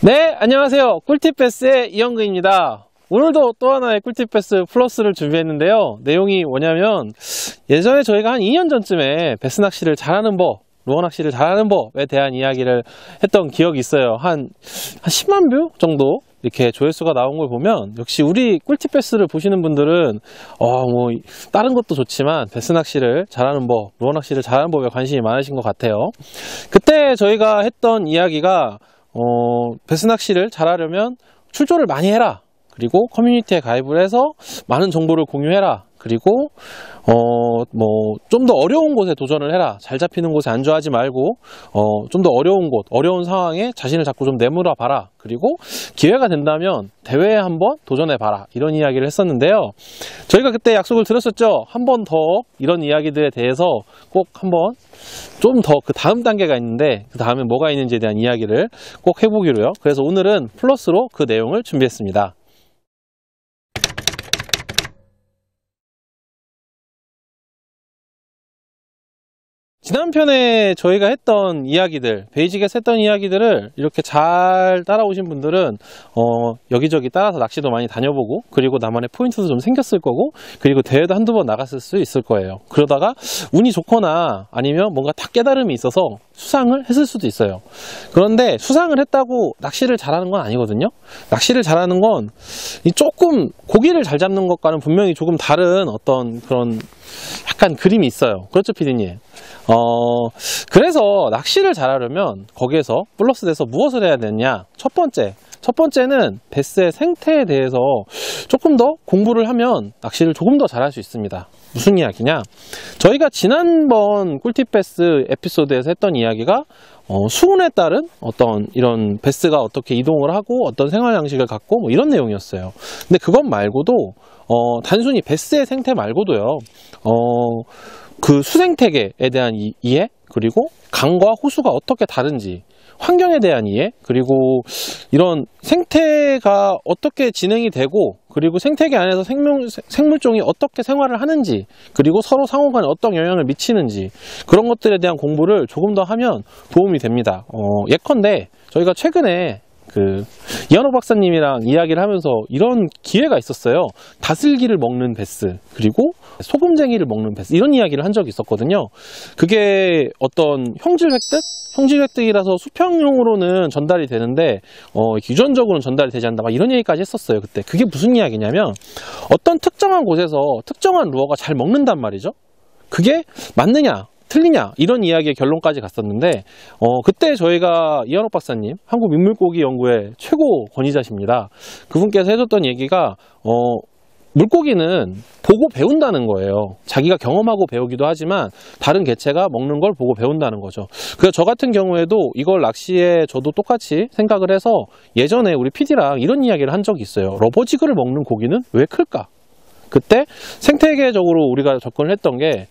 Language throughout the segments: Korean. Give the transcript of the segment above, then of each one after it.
네, 안녕하세요. 꿀팁 베스의 이영근입니다. 오늘도 또 하나의 꿀팁 베스 플러스를 준비했는데요. 내용이 뭐냐면 예전에 저희가 한 2년 전쯤에 베스 낚시를 잘하는 법, 루어 낚시를 잘하는 법에 대한 이야기를 했던 기억이 있어요. 한 10만 뷰 정도 이렇게 조회수가 나온 걸 보면 역시 우리 꿀팁 베스를 보시는 분들은 다른 것도 좋지만 베스 낚시를 잘하는 법, 루어 낚시를 잘하는 법에 관심이 많으신 것 같아요. 그때 저희가 했던 이야기가 베스 낚시를 잘하려면 출조를 많이 해라. 그리고 커뮤니티에 가입을 해서 많은 정보를 공유해라. 그리고 좀 더 어려운 곳에 도전을 해라. 잘 잡히는 곳에 안주하지 말고 좀 더 어려운 곳, 어려운 상황에 자신을 자꾸 좀 내몰아 봐라. 그리고 기회가 된다면 대회에 한번 도전해 봐라. 이런 이야기를 했었는데요. 저희가 그때 약속을 드렸었죠. 한 번 더 이런 이야기들에 대해서 꼭 한번 좀 더 그 다음 단계가 있는데 그 다음에 뭐가 있는지에 대한 이야기를 꼭 해보기로요. 그래서 오늘은 플러스로 그 내용을 준비했습니다. 지난 편에 저희가 했던 이야기들, 베이직에서 했던 이야기들을 이렇게 잘 따라오신 분들은 여기저기 따라서 낚시도 많이 다녀보고, 그리고 나만의 포인트도 좀 생겼을 거고, 그리고 대회도 한두 번 나갔을 수 있을 거예요. 그러다가 운이 좋거나 아니면 뭔가 딱 깨달음이 있어서 수상을 했을 수도 있어요. 그런데 수상을 했다고 낚시를 잘하는 건 아니거든요. 낚시를 잘하는 건 조금 고기를 잘 잡는 것과는 분명히 조금 다른 어떤 그런 약간 그림이 있어요. 그렇죠, 피디님? 그래서 낚시를 잘하려면 거기에서 플러스 돼서 무엇을 해야 되냐? 첫 번째는 베스의 생태에 대해서 조금 더 공부를 하면 낚시를 조금 더 잘할 수 있습니다. 무슨 이야기냐? 저희가 지난번 꿀팁 베스 에피소드에서 했던 이야기가 수온에 따른 어떤 이런 베스가 어떻게 이동을 하고 어떤 생활 양식을 갖고 뭐 이런 내용이었어요. 근데 그것 말고도 단순히 베스의 생태 말고도요. 그 수생태계에 대한 이해, 그리고 강과 호수가 어떻게 다른지, 환경에 대한 이해, 그리고 이런 생태가 어떻게 진행이 되고, 그리고 생태계 안에서 생물종이 어떻게 생활을 하는지, 그리고 서로 상호간에 어떤 영향을 미치는지, 그런 것들에 대한 공부를 조금 더 하면 도움이 됩니다. 예컨대 저희가 최근에 이현호 박사님이랑 이야기를 하면서 이런 기회가 있었어요. 다슬기를 먹는 베스, 그리고 소금쟁이를 먹는 베스, 이런 이야기를 한 적이 있었거든요. 그게 어떤 형질 획득이라서 수평용으로는 전달이 되는데 유전적으로는 전달이 되지 않는다, 막 이런 얘기까지 했었어요. 그때 그게 무슨 이야기냐면 어떤 특정한 곳에서 특정한 루어가 잘 먹는단 말이죠. 그게 맞느냐 틀리냐, 이런 이야기의 결론까지 갔었는데 그때 저희가 이현옥 박사님, 한국 민물고기 연구의 최고 권위자십니다. 그분께서 해줬던 얘기가 물고기는 보고 배운다는 거예요. 자기가 경험하고 배우기도 하지만 다른 개체가 먹는 걸 보고 배운다는 거죠. 그래서 저 같은 경우에도 이걸 낚시에 저도 똑같이 생각을 해서 예전에 우리 PD랑 이런 이야기를 한 적이 있어요. 러버지그를 먹는 고기는 왜 클까? 그때 생태계적으로 우리가 접근을 했던 게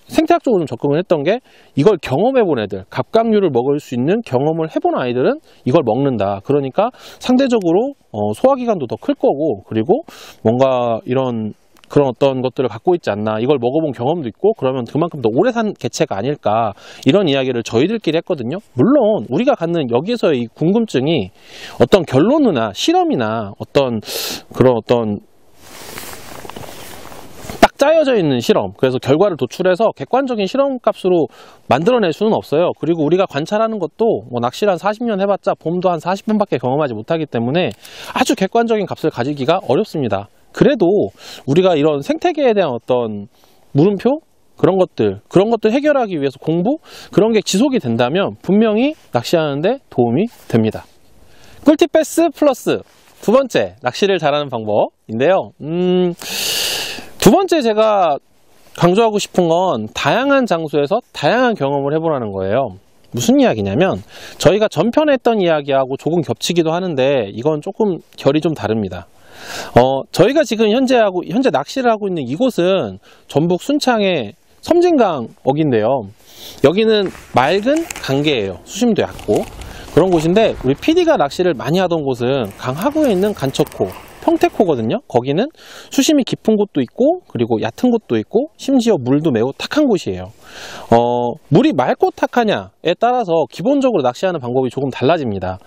생태학적으로 접근을 했던 게 이걸 경험해본 애들, 갑각류를 먹을 수 있는 경험을 해본 아이들은 이걸 먹는다. 그러니까 상대적으로 소화기관도 더 클 거고, 그리고 뭔가 그런 어떤 것들을 갖고 있지 않나, 이걸 먹어본 경험도 있고, 그러면 그만큼 더 오래 산 개체가 아닐까, 이런 이야기를 저희들끼리 했거든요. 물론 우리가 갖는 여기서의 이 궁금증이 어떤 결론이나 실험이나 그런 짜여져 있는 실험, 그래서 결과를 도출해서 객관적인 실험값으로 만들어낼 수는 없어요. 그리고 우리가 관찰하는 것도 낚시를 한 40년 해봤자 봄도 한 40분밖에 경험하지 못하기 때문에 아주 객관적인 값을 가지기가 어렵습니다. 그래도 우리가 이런 생태계에 대한 어떤 물음표? 그런 것들 해결하기 위해서 공부? 그런 게 지속이 된다면 분명히 낚시하는데 도움이 됩니다. 꿀팁 베스 플러스 두 번째, 낚시를 잘하는 방법인데요. 두 번째 제가 강조하고 싶은 건 다양한 장소에서 다양한 경험을 해보라는 거예요. 무슨 이야기냐면 저희가 전편에 했던 이야기하고 조금 겹치기도 하는데 이건 조금 결이 좀 다릅니다. 저희가 지금 현재 낚시를 하고 있는 이곳은 전북 순창의 섬진강 어귀인데요. 여기는 맑은 강계예요. 수심도 얕고 그런 곳인데, 우리 PD가 낚시를 많이 하던 곳은 강 하구에 있는 간척호, 평택호거든요. 거기는 수심이 깊은 곳도 있고 그리고 얕은 곳도 있고 심지어 물도 매우 탁한 곳이에요. 물이 맑고 탁하냐에 따라서 기본적으로 낚시하는 방법이 조금 달라집니다.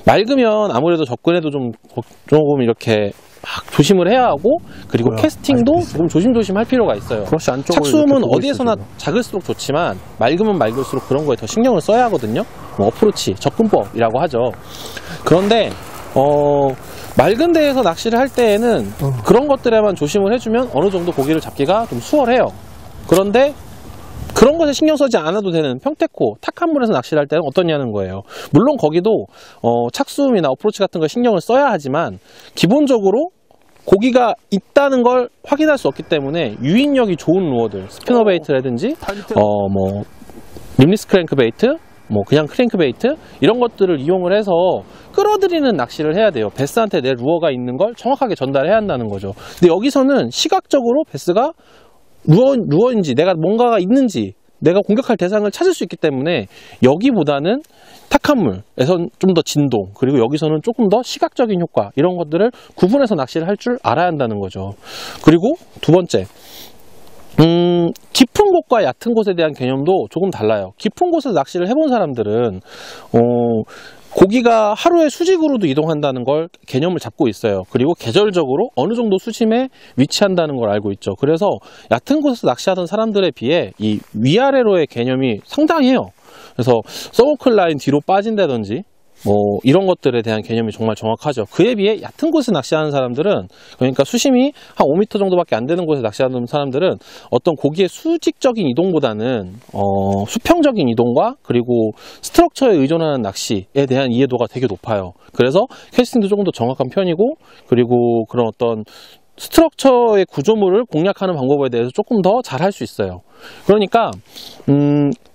맑으면 아무래도 접근해도 조금 이렇게 막 조심을 해야 하고, 그리고 캐스팅도 조금 조심조심 할 필요가 있어요. 착수음은 어디에서나 작을수록 좋지만 맑으면 맑을수록 그런 거에 더 신경을 써야 하거든요. 뭐 어프로치, 접근법이라고 하죠. 그런데 맑은 데에서 낚시를 할 때에는 그런 것들에만 조심을 해주면 어느 정도 고기를 잡기가 좀 수월해요. 그런데 그런 것에 신경 쓰지 않아도 되는 평택호, 탁한 물에서 낚시를 할 때는 어떠냐는 거예요. 물론 거기도 착수음이나 어프로치 같은 거 신경을 써야 하지만 기본적으로 고기가 있다는 걸 확인할 수 없기 때문에 유인력이 좋은 루어들, 스피너 베이트라든지 뭐 림리스 크랭크 베이트, 뭐 그냥 크랭크 베이트 이런 것들을 이용을 해서 끌어들이는 낚시를 해야 돼요. 베스한테 내 루어가 있는 걸 정확하게 전달해야 한다는 거죠. 근데 여기서는 시각적으로 베스가 루어인지 내가 뭔가가 있는지 내가 공격할 대상을 찾을 수 있기 때문에 여기보다는 탁한 물에선 좀 더 진동, 그리고 여기서는 조금 더 시각적인 효과, 이런 것들을 구분해서 낚시를 할 줄 알아야 한다는 거죠. 그리고 두 번째, 깊은 곳과 얕은 곳에 대한 개념도 조금 달라요. 깊은 곳에서 낚시를 해본 사람들은 고기가 하루에 수직으로도 이동한다는 걸 개념을 잡고 있어요. 그리고 계절적으로 어느 정도 수심에 위치한다는 걸 알고 있죠. 그래서 얕은 곳에서 낚시하던 사람들에 비해 이 위아래로의 개념이 상당해요. 그래서 서클 라인 뒤로 빠진다든지 뭐 이런 것들에 대한 개념이 정말 정확하죠. 그에 비해 얕은 곳에 낚시하는 사람들은, 그러니까 수심이 한 5m 정도밖에 안 되는 곳에 낚시하는 사람들은 어떤 고기의 수직적인 이동보다는 수평적인 이동과 그리고 스트럭처에 의존하는 낚시에 대한 이해도가 되게 높아요. 그래서 캐스팅도 조금 더 정확한 편이고, 그리고 그런 어떤 스트럭처의 구조물을 공략하는 방법에 대해서 조금 더 잘 할 수 있어요. 그러니까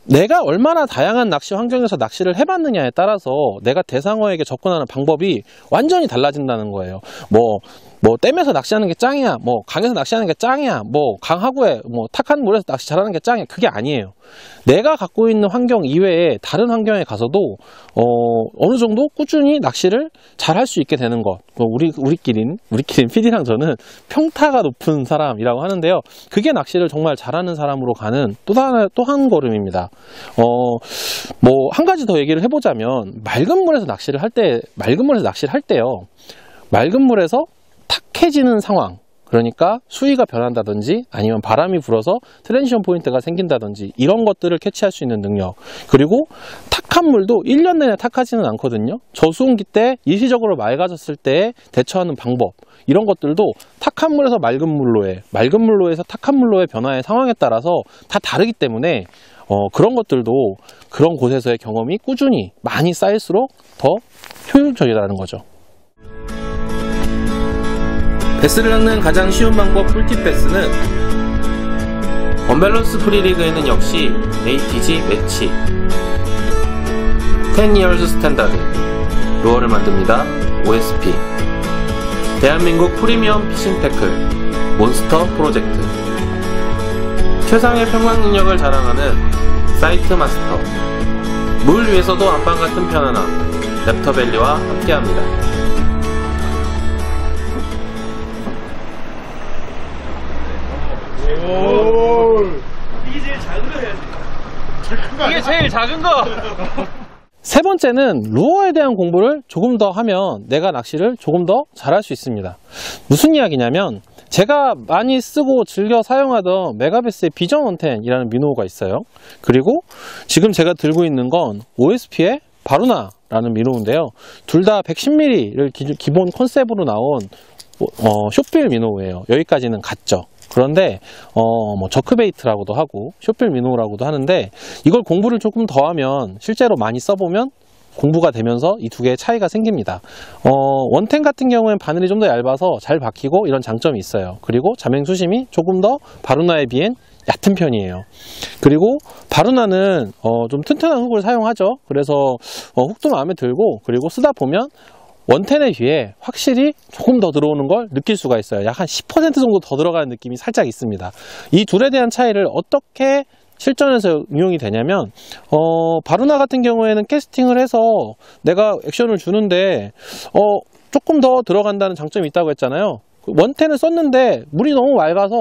내가 얼마나 다양한 낚시 환경에서 낚시를 해봤느냐에 따라서 내가 대상어에게 접근하는 방법이 완전히 달라진다는 거예요. 뭐 댐에서 낚시하는 게 짱이야, 뭐 강에서 낚시하는 게 짱이야, 뭐 강하구에 뭐 탁한 물에서 낚시 잘하는 게 짱이야, 그게 아니에요. 내가 갖고 있는 환경 이외에 다른 환경에 가서도 어느 정도 꾸준히 낚시를 잘 할 수 있게 되는 것. 우리끼린 PD랑 저는 평타가 높은 사람이라고 하는데요. 그게 낚시를 정말 잘하는 사람으로 가는 또 한 걸음입니다. 뭐 한 가지 더 얘기를 해보자면, 맑은 물에서 낚시를 할 때요, 맑은 물에서 탁해지는 상황, 그러니까 수위가 변한다든지 아니면 바람이 불어서 트랜지션 포인트가 생긴다든지 이런 것들을 캐치할 수 있는 능력, 그리고 탁한 물도 1년 내내 탁하지는 않거든요. 저수온기 때 일시적으로 맑아졌을 때 대처하는 방법, 이런 것들도 탁한 물에서 맑은 물로에서 탁한 물로의 변화의 상황에 따라서 다 다르기 때문에 그런 것들도 그런 곳에서의 경험이 꾸준히 많이 쌓일수록 더 효율적이라는 거죠. 베스를 낚는 가장 쉬운 방법 꿀팁 베스는 언밸런스 프리리그에는 역시 ATG 매치 10 years 스탠다드 루어를 만듭니다. OSP 대한민국 프리미엄 피싱 태클 몬스터 프로젝트, 최상의 평광 능력을 자랑하는 사이트 마스터, 물 위에서도 안방 같은 편안함 랩터밸리와 함께합니다. 이게 제일 작은 거 해야지. 이게 제일 작은 거. 세 번째는 루어에 대한 공부를 조금 더 하면 내가 낚시를 조금 더 잘할 수 있습니다. 무슨 이야기냐면, 제가 많이 쓰고 즐겨 사용하던 메가베스의 비전 원텐이라는 미노우가 있어요. 그리고 지금 제가 들고 있는 건 OSP의 바루나라는 미노우인데요. 둘 다 110mm를 기본 컨셉으로 나온 숏빌 미노우예요. 여기까지는 같죠. 그런데 뭐 저크베이트라고도 하고 숏빌 미노우라고도 하는데, 이걸 공부를 조금 더 하면 실제로 많이 써보면 공부가 되면서 이 두 개의 차이가 생깁니다. 원텐 같은 경우엔 바늘이 좀 더 얇아서 잘 박히고 이런 장점이 있어요. 그리고 자맹 수심이 조금 더 바루나에 비엔 얕은 편이에요. 그리고 바루나는 좀 튼튼한 훅을 사용하죠. 그래서 훅도 마음에 들고, 그리고 쓰다 보면 원텐에 비해 확실히 조금 더 들어오는 걸 느낄 수가 있어요. 약 한 10% 정도 더 들어가는 느낌이 살짝 있습니다. 이 둘에 대한 차이를 어떻게 실전에서 응용이 되냐면, 바루나 같은 경우에는 캐스팅을 해서 내가 액션을 주는데 조금 더 들어간다는 장점이 있다고 했잖아요. 원텐을 썼는데 물이 너무 맑아서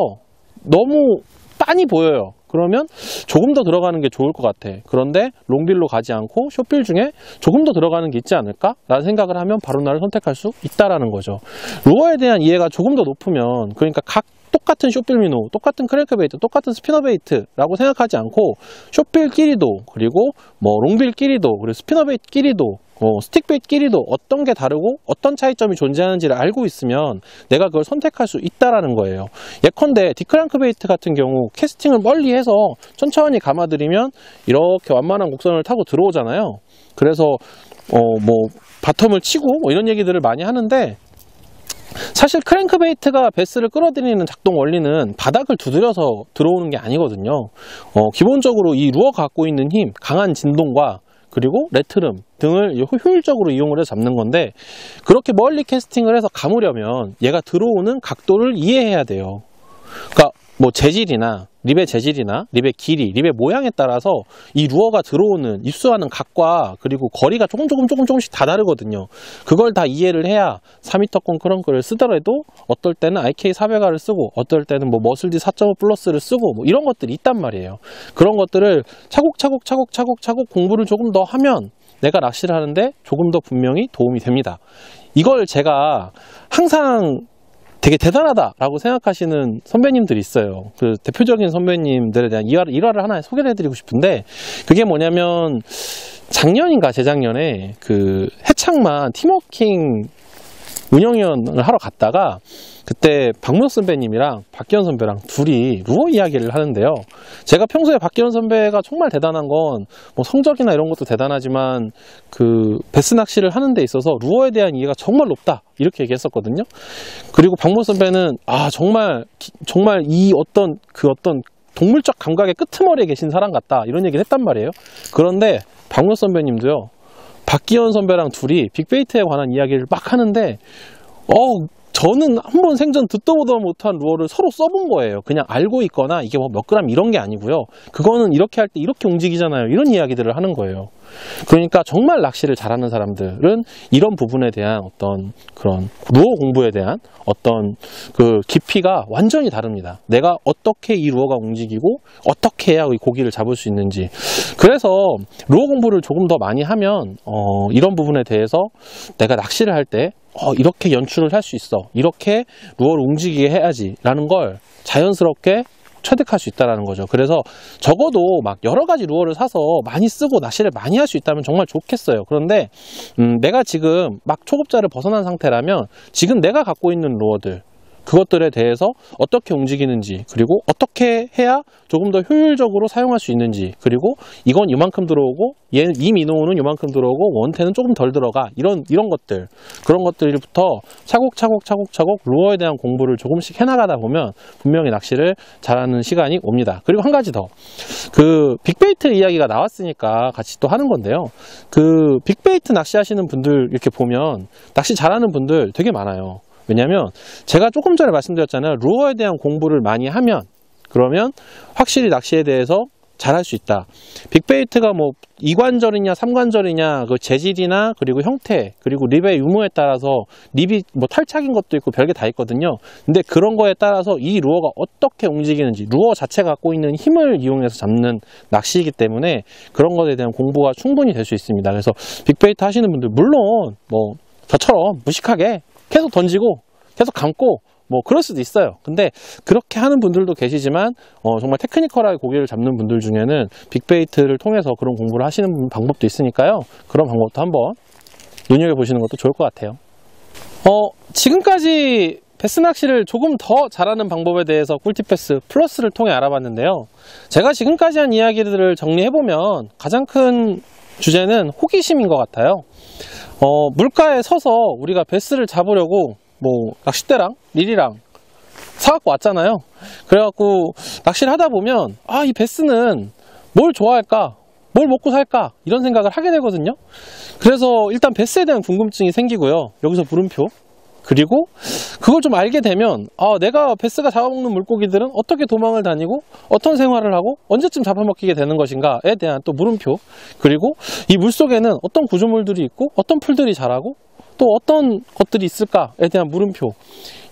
너무 빤히 보여요. 그러면 조금 더 들어가는 게 좋을 것 같아. 그런데 롱빌로 가지 않고 숏빌 중에 조금 더 들어가는 게 있지 않을까? 라는 생각을 하면 바로나를 선택할 수 있다라는 거죠. 루어에 대한 이해가 조금 더 높으면, 그러니까 각 똑같은 숏빌 미노, 똑같은 크랭크베이트, 똑같은 스피너베이트라고 생각하지 않고 숏빌끼리도, 그리고 뭐 롱빌끼리도, 그리고 스피너베이트끼리도, 스틱베이트끼리도 어떤 게 다르고 어떤 차이점이 존재하는지를 알고 있으면 내가 그걸 선택할 수 있다라는 거예요. 예컨대 디크랭크베이트 같은 경우 캐스팅을 멀리 해서 천천히 감아들이면 이렇게 완만한 곡선을 타고 들어오잖아요. 그래서 뭐 바텀을 치고 뭐 이런 얘기들을 많이 하는데, 사실 크랭크베이트가 베스를 끌어들이는 작동 원리는 바닥을 두드려서 들어오는 게 아니거든요. 기본적으로 이 루어가 갖고 있는 힘, 강한 진동과 그리고 레트름 등을 효율적으로 이용을 해서 잡는 건데, 그렇게 멀리 캐스팅을 해서 감으려면 얘가 들어오는 각도를 이해해야 돼요. 그러니까 뭐 재질이나 립의 재질이나 립의 길이, 립의 모양에 따라서 이 루어가 들어오는, 입수하는 각과 그리고 거리가 조금씩 다 다르거든요. 그걸 다 이해를 해야 4m권 크렁크를 쓰더라도 어떨 때는 IK400R을 쓰고 어떨 때는 뭐 머슬디 4.5 플러스를 쓰고 뭐 이런 것들이 있단 말이에요. 그런 것들을 차곡차곡 공부를 조금 더 하면 내가 낚시를 하는데 조금 더 분명히 도움이 됩니다. 이걸 제가 항상 되게 대단하다라고 생각하시는 선배님들이 있어요. 그 대표적인 선배님들에 대한 일화를 하나 소개를 해드리고 싶은데, 그게 뭐냐면 작년인가 재작년에 그 해창만 팀워킹 운영위원을 하러 갔다가 그때 박문혁 선배님이랑 박기현 선배랑 둘이 루어 이야기를 하는데요. 제가 평소에 박기현 선배가 정말 대단한 건 뭐 성적이나 이런 것도 대단하지만 그 베스 낚시를 하는 데 있어서 루어에 대한 이해가 정말 높다 이렇게 얘기했었거든요. 그리고 박문혁 선배는 정말 이 어떤 동물적 감각의 끄트머리에 계신 사람 같다 이런 얘기를 했단 말이에요. 그런데 박문혁 선배님도요, 박기현 선배랑 둘이 빅베이트에 관한 이야기를 막 하는데 저는 한번 생전 듣도 보도 못한 루어를 서로 써본 거예요. 그냥 알고 있거나 이게 뭐 몇 그램 이런 게 아니고요. 그거는 이렇게 할 때 이렇게 움직이잖아요. 이런 이야기들을 하는 거예요. 그러니까 정말 낚시를 잘하는 사람들은 이런 부분에 대한 어떤 그런 루어 공부에 대한 어떤 그 깊이가 완전히 다릅니다. 내가 어떻게 이 루어가 움직이고 어떻게 해야 이 고기를 잡을 수 있는지. 그래서 루어 공부를 조금 더 많이 하면 이런 부분에 대해서 내가 낚시를 할 때 이렇게 연출을 할 수 있어, 이렇게 루어를 움직이게 해야지 라는 걸 자연스럽게 체득할 수 있다는 거죠. 그래서 적어도 막 여러 가지 루어를 사서 많이 쓰고 낚시를 많이 할 수 있다면 정말 좋겠어요. 그런데 내가 지금 막 초급자를 벗어난 상태라면 지금 내가 갖고 있는 루어들, 그것들에 대해서 어떻게 움직이는지, 그리고 어떻게 해야 조금 더 효율적으로 사용할 수 있는지, 그리고 이건 이만큼 들어오고 이 미노는 이만큼 들어오고 원텐은 조금 덜 들어가, 이런 것들, 그런 것들부터 차곡차곡 루어에 대한 공부를 조금씩 해나가다 보면 분명히 낚시를 잘하는 시간이 옵니다. 그리고 한 가지 더, 그 빅베이트 이야기가 나왔으니까 같이 또 하는 건데요. 그 빅베이트 낚시하시는 분들 이렇게 보면 낚시 잘하는 분들 되게 많아요. 왜냐면 제가 조금 전에 말씀드렸잖아요. 루어에 대한 공부를 많이 하면, 그러면 확실히 낚시에 대해서 잘할 수 있다. 빅베이트가 뭐 2관절이냐 3관절이냐 그 재질이나 그리고 형태, 그리고 립의 유무에 따라서 립이 뭐 탈착인 것도 있고 별게 다 있거든요. 근데 그런 거에 따라서 이 루어가 어떻게 움직이는지, 루어 자체가 갖고 있는 힘을 이용해서 잡는 낚시이기 때문에 그런 것에 대한 공부가 충분히 될 수 있습니다. 그래서 빅베이트 하시는 분들, 물론 뭐 저처럼 무식하게 계속 던지고 계속 감고 뭐 그럴 수도 있어요. 근데 그렇게 하는 분들도 계시지만 정말 테크니컬하게 고기를 잡는 분들 중에는 빅베이트를 통해서 그런 공부를 하시는 방법도 있으니까요. 그런 방법도 한번 눈여겨보시는 것도 좋을 것 같아요. 지금까지 베스 낚시를 조금 더 잘하는 방법에 대해서 꿀팁 베스 플러스를 통해 알아봤는데요. 제가 지금까지 한 이야기들을 정리해보면 가장 큰 주제는 호기심인 것 같아요. 물가에 서서 우리가 베스를 잡으려고 뭐 낚싯대랑 릴이랑 사갖고 왔잖아요. 그래갖고 낚시를 하다 보면 이 베스는 뭘 좋아할까, 뭘 먹고 살까, 이런 생각을 하게 되거든요. 그래서 일단 베스에 대한 궁금증이 생기고요. 여기서 물음표. 그리고 그걸 좀 알게 되면 내가 베스가 잡아먹는 물고기들은 어떻게 도망을 다니고 어떤 생활을 하고 언제쯤 잡아먹히게 되는 것인가에 대한 또 물음표. 그리고 이 물속에는 어떤 구조물들이 있고 어떤 풀들이 자라고 또 어떤 것들이 있을까에 대한 물음표.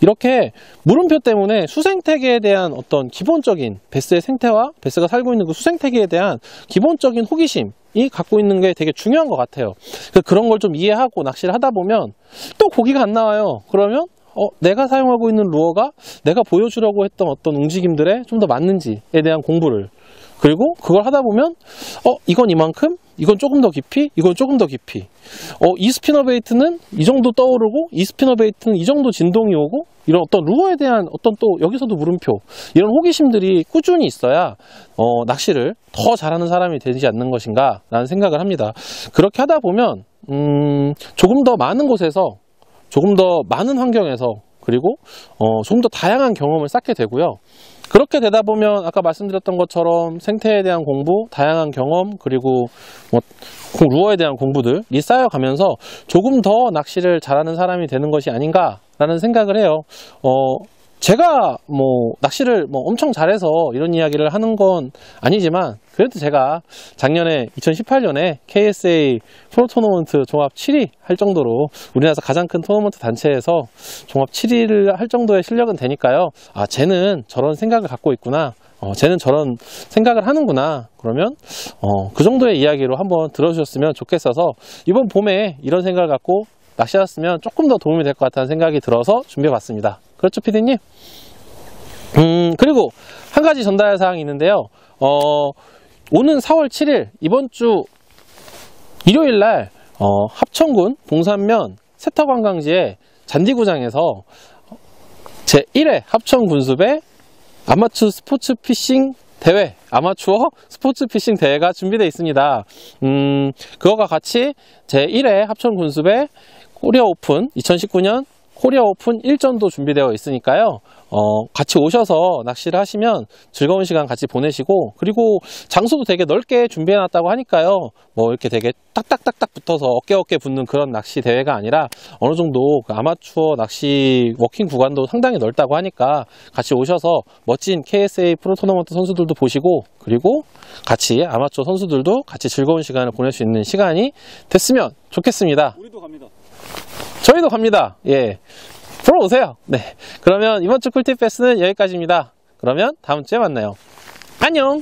이렇게 물음표 때문에 수생태계에 대한 어떤 기본적인 베스의 생태와 베스가 살고 있는 그 수생태계에 대한 기본적인 호기심이 갖고 있는 게 되게 중요한 것 같아요. 그런 걸 좀 이해하고 낚시를 하다 보면 또 고기가 안 나와요. 그러면 내가 사용하고 있는 루어가 내가 보여주려고 했던 어떤 움직임들에 좀 더 맞는지에 대한 공부를, 그리고 그걸 하다 보면 이건 이만큼, 이건 조금 더 깊이, 이건 조금 더 깊이, 이 스피너 베이트는 이 정도 떠오르고 이 스피너 베이트는 이 정도 진동이 오고, 이런 어떤 루어에 대한 어떤 또 여기서도 물음표, 이런 호기심들이 꾸준히 있어야 낚시를 더 잘하는 사람이 되지 않는 것인가 라는 생각을 합니다. 그렇게 하다 보면 조금 더 많은 곳에서, 조금 더 많은 환경에서, 그리고 조금 더 다양한 경험을 쌓게 되고요. 그렇게 되다 보면 아까 말씀드렸던 것처럼 생태에 대한 공부, 다양한 경험, 그리고 루어에 대한 공부들이 쌓여가면서 조금 더 낚시를 잘하는 사람이 되는 것이 아닌가라는 생각을 해요. 제가 낚시를 엄청 잘해서 이런 이야기를 하는 건 아니지만, 그래도 제가 작년에 2018년에 KSA 프로 토너먼트 종합 7위 할 정도로 우리나라에서 가장 큰 토너먼트 단체에서 종합 7위를 할 정도의 실력은 되니까요. 아, 쟤는 저런 생각을 갖고 있구나. 쟤는 저런 생각을 하는구나. 그러면 그 정도의 이야기로 한번 들어주셨으면 좋겠어서 이번 봄에 이런 생각을 갖고 낚시하셨으면 조금 더 도움이 될 것 같다는 생각이 들어서 준비해봤습니다. 그렇죠, 피디님? 그리고 한 가지 전달 사항이 있는데요. 오는 4월 7일 이번 주 일요일날 합천군 봉산면 세터관광지의 잔디구장에서 제1회 합천군수배 아마추어 스포츠 피싱 대회, 아마추어 스포츠 피싱 대회가 준비되어 있습니다. 그거가 같이 제1회 합천군수배 코리아 오픈 2019년 코리아 오픈 1전도 준비되어 있으니까요. 같이 오셔서 낚시를 하시면 즐거운 시간 같이 보내시고, 그리고 장소도 되게 넓게 준비해놨다고 하니까요. 이렇게 되게 딱딱딱딱 붙어서 어깨 붙는 그런 낚시 대회가 아니라 어느 정도 그 아마추어 낚시 워킹 구간도 상당히 넓다고 하니까 같이 오셔서 멋진 KSA 프로 토너먼트 선수들도 보시고, 그리고 같이 아마추어 선수들도 같이 즐거운 시간을 보낼 수 있는 시간이 됐으면 좋겠습니다. 우리도 갑니다. 저희도 갑니다. 예. 보러 오세요. 네. 그러면 이번 주 꿀팁 패스는 여기까지입니다. 그러면 다음 주에 만나요. 안녕!